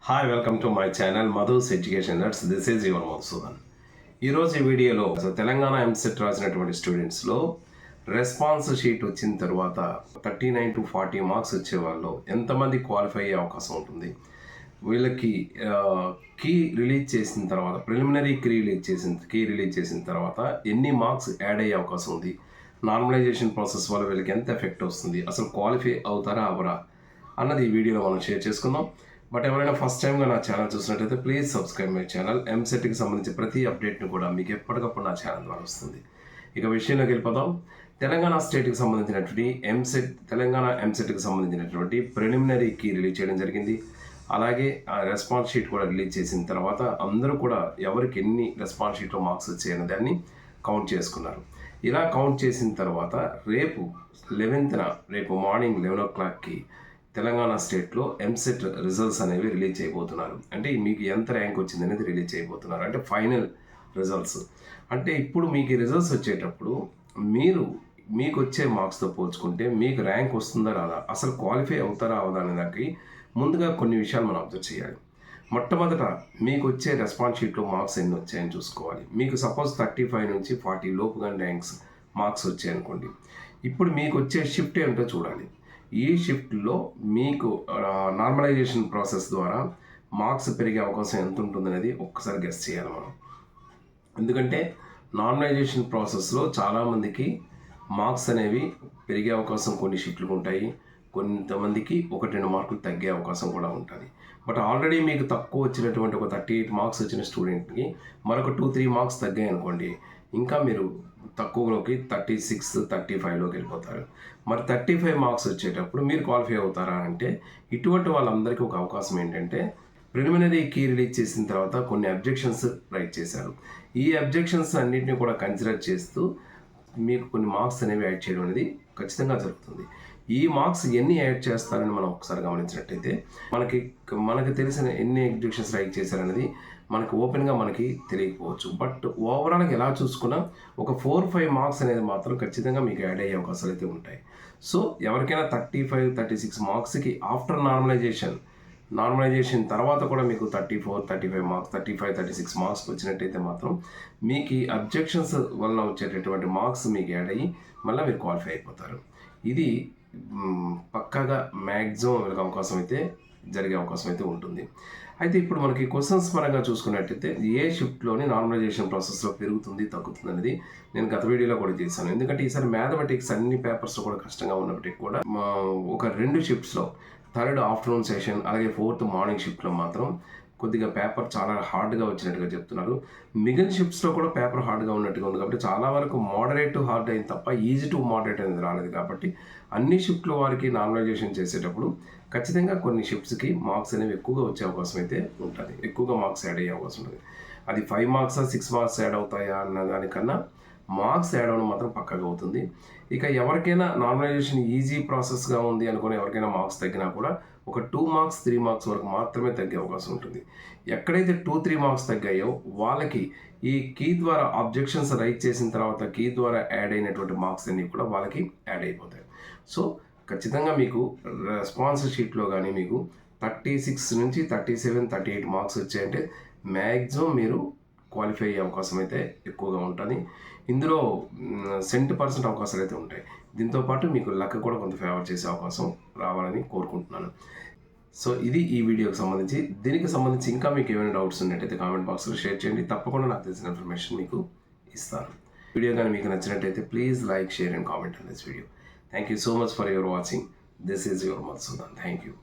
Hi welcome to my channel Madhu's education nuts. This is your Madhusudan. ఈరోజు ఈ వీడియోలో తెలంగాణ ఎంసెట్ రాసినటువంటి స్టూడెంట్స్లో రెస్పాన్స్ షీట్ వచ్చిన తర్వాత 39 to 40 మార్క్స్ వచ్చేవాళ్ళు ఎంతమంది క్వాలిఫై అయ్యే అవకాశం ఉంటుంది, వీళ్ళకి కీ రిలీజ్ చేసిన తర్వాత ప్రిలిమినరీ కీ రిలీజ్ చేసిన తర్వాత ఎన్ని మార్క్స్ యాడ్ అయ్యే అవకాశం ఉంది, నార్మలైజేషన్ ప్రాసెస్ వల్ల వీళ్ళకి ఎంత ఎఫెక్ట్ వస్తుంది, అసలు క్వాలిఫై అవుతారా అవరా అన్నది ఈ వీడియోలో మనం షేర్ చేసుకుందాం. బట్ ఎవరైనా ఫస్ట్ టైంగా నా ఛానల్ చూసినట్టయితే ప్లీజ్ సబ్స్క్రైబ్ మై ఛానల్. ఎంసెట్కి సంబంధించి ప్రతి అప్డేట్ని కూడా మీకు ఎప్పటికప్పుడు నా ఛానల్ ద్వారా వస్తుంది. ఇక విషయంలోకి వెళ్ళిపోదాం. తెలంగాణ స్టేట్కి సంబంధించినటువంటి తెలంగాణ ఎంసెట్కి సంబంధించినటువంటి ప్రిలిమినరీ కీ రిలీజ్ చేయడం జరిగింది. అలాగే ఆ రెస్పాన్స్ షీట్ కూడా రిలీజ్ చేసిన తర్వాత అందరూ కూడా ఎవరికి ఎన్ని రెస్పాన్స్ షీట్లో మార్క్స్ వచ్చాయనే దాన్ని కౌంట్ చేసుకున్నారు. ఇలా కౌంట్ చేసిన తర్వాత రేపు 11th రేపు మార్నింగ్ 11 o'clockకి తెలంగాణ స్టేట్లో ఎంసెట్ రిజల్ట్స్ అనేవి రిలీజ్ చేయబోతున్నారు. అంటే మీకు ఎంత ర్యాంక్ వచ్చింది అనేది రిలీజ్ చేయబోతున్నారు. అంటే ఫైనల్ రిజల్ట్స్. అంటే ఇప్పుడు మీకు రిజల్ట్స్ వచ్చేటప్పుడు మీకు వచ్చే మార్క్స్తో పోల్చుకుంటే మీకు ర్యాంక్ వస్తుందా రాదా, అసలు క్వాలిఫై అవుతారా అవదా అనే దానికి ముందుగా కొన్ని విషయాలు మనం అబ్జర్వ్ చేయాలి. మొట్టమొదట మీకు వచ్చే రెస్పాన్స్ షీట్లో మార్క్స్ ఎన్ని వచ్చాయని చూసుకోవాలి. మీకు సపోజ్ 35 నుంచి 40 లోపుగా మార్క్స్ వచ్చాయనుకోండి. ఇప్పుడు మీకు వచ్చే షిఫ్ట్ ఏమిటో చూడాలి. ఈ షిఫ్ట్లో మీకు నార్మలైజేషన్ ప్రాసెస్ ద్వారా మార్క్స్ పెరిగే అవకాశం ఎంత ఉంటుందనేది ఒక్కసారి గెస్ చేయాలి మనం. ఎందుకంటే నార్మలైజేషన్ ప్రాసెస్లో చాలామందికి మార్క్స్ అనేవి పెరిగే అవకాశం కొన్ని షిఫ్ట్లకు ఉంటాయి, కొంతమందికి 1-2 మార్కులు తగ్గే అవకాశం కూడా ఉంటుంది. బట్ ఆల్రెడీ మీకు తక్కువ వచ్చినటువంటి ఒక 38 మార్క్స్ వచ్చిన స్టూడెంట్కి మరొక 2-3 మార్క్స్ తగ్గాయి అనుకోండి, ఇంకా మీరు తక్కువలోకి 36, 35లోకి వెళ్ళిపోతారు. మరి 35 మార్క్స్ వచ్చేటప్పుడు మీరు క్వాలిఫై అవుతారా అంటే ఇటువంటి వాళ్ళందరికీ ఒక అవకాశం ఏంటంటే ప్రిలిమినరీ కీ రిలీజ్ చేసిన తర్వాత కొన్ని అబ్జెక్షన్స్ రైట్ చేశారు. ఈ అబ్జెక్షన్స్ అన్నింటినీ కూడా కన్సిడర్ చేస్తూ మీకు కొన్ని మార్క్స్ అనేవి యాడ్ చేయడం అనేది ఖచ్చితంగా జరుగుతుంది. ఈ మార్క్స్ ఎన్ని యాడ్ చేస్తారని మనం ఒకసారి గమనించినట్టయితే మనకి తెలిసిన ఎన్ని అబ్జెక్షన్స్ రైట్ చేశారనేది మనకి ఓపెన్గా మనకి తెలియకపోవచ్చు. బట్ ఓవరాల్గా ఎలా చూసుకున్నా ఒక 4-5 మార్క్స్ అనేది మాత్రం ఖచ్చితంగా మీకు యాడ్ అయ్యే అవకాశాలు అయితే ఉంటాయి. సో ఎవరికైనా 35-36 మార్క్స్కి ఆఫ్టర్ నార్మలైజేషన్ తర్వాత కూడా మీకు 34-35 మార్క్స్ 35-36 మార్క్స్ వచ్చినట్టయితే మాత్రం మీకు ఈ అబ్జెక్షన్స్ వలన వచ్చేటటువంటి మార్క్స్ మీకు యాడ్ అయ్యి మళ్ళీ మీరు క్వాలిఫై అయిపోతారు. ఇది పక్కాగా మ్యాక్సిమం వీళ్ళకి అవకాశం అయితే జరిగే అవకాశం అయితే ఉంటుంది. అయితే ఇప్పుడు మనకి క్వశ్చన్స్ పరంగా చూసుకున్నట్టయితే ఏ షిఫ్ట్లోని నార్మలైజేషన్ ప్రాసెస్లో పెరుగుతుంది తగ్గుతుంది అనేది నేను గత వీడియోలో కూడా చేశాను. ఎందుకంటే ఈసారి మ్యాథమెటిక్స్ అన్ని పేపర్స్ కూడా కష్టంగా ఉన్నప్పటికీ కూడా ఒక 2 షిఫ్ట్స్లో 3rd ఆఫ్టర్నూన్ సెషన్ అలాగే 4th మార్నింగ్ షిఫ్ట్లో మాత్రం కొద్దిగా పేపర్ చాలా హార్డ్గా వచ్చినట్టుగా చెప్తున్నారు. మిగిలిన షిఫ్ట్స్లో కూడా పేపర్ హార్డ్గా ఉన్నట్టుగా ఉంది. కాబట్టి చాలా వరకు మోడరేట్ టు హార్డ్ అయింది తప్ప ఈజీ టు మోడరేట్ అనేది రాలేదు. కాబట్టి అన్ని షిఫ్ట్లో వారికి నార్మలైజేషన్ చేసేటప్పుడు ఖచ్చితంగా కొన్ని షిఫ్ట్స్కి మార్క్స్ అనేవి ఎక్కువగా వచ్చే అవకాశం అయితే ఉంటుంది, ఎక్కువగా మార్క్స్ యాడ్ అయ్యే అవకాశం ఉంటుంది. అది 5 మార్క్సా 6 మార్క్స్ యాడ్ అవుతాయా అన్న దానికన్నా మార్క్స్ యాడ్ అవ్వడం మాత్రం పక్కగా అవుతుంది. ఇక ఎవరికైనా నార్మలైజేషన్ ఈజీ ప్రాసెస్గా ఉంది అనుకుని ఎవరికైనా మార్క్స్ తగ్గినా కూడా ఒక 2 మార్క్స్ 3 మార్క్స్ వరకు మాత్రమే తగ్గే అవకాశం ఉంటుంది. ఎక్కడైతే 2-3 మార్క్స్ తగ్గాయో వాళ్ళకి ఈ కీ ద్వారా అబ్జెక్షన్స్ రైట్ చేసిన తర్వాత కీ ద్వారా యాడ్ అయినటువంటి మార్క్స్ అన్నీ కూడా వాళ్ళకి యాడ్ అయిపోతాయి. సో ఖచ్చితంగా మీకు రెస్పాన్స్ షీట్లో కానీ మీకు 36 నుంచి 37, 38 మార్క్స్ వచ్చాయంటే మ్యాక్సిమం మీరు క్వాలిఫై అయ్యే అవకాశం అయితే ఎక్కువగా ఉంటుంది. ఇందులో 70% అవకాశాలు అయితే ఉంటాయి. దీంతోపాటు మీకు లక్ కూడా కొంత ఫేవర్ చేసే అవకాశం రావాలని కోరుకుంటున్నాను. సో ఇది ఈ వీడియోకి సంబంధించి. దీనికి సంబంధించి ఇంకా మీకు ఏమైనా డౌట్స్ ఉన్నట్టయితే కామెంట్ బాక్స్లో షేర్ చేయండి. తప్పకుండా నాకు తెలిసిన ఇన్ఫర్మేషన్ మీకు ఇస్తాను. వీడియో కానీ మీకు నచ్చినట్టయితే please like, share and comment on this video. Thank you so much for your watching. This is your Madhusudan. Thank you.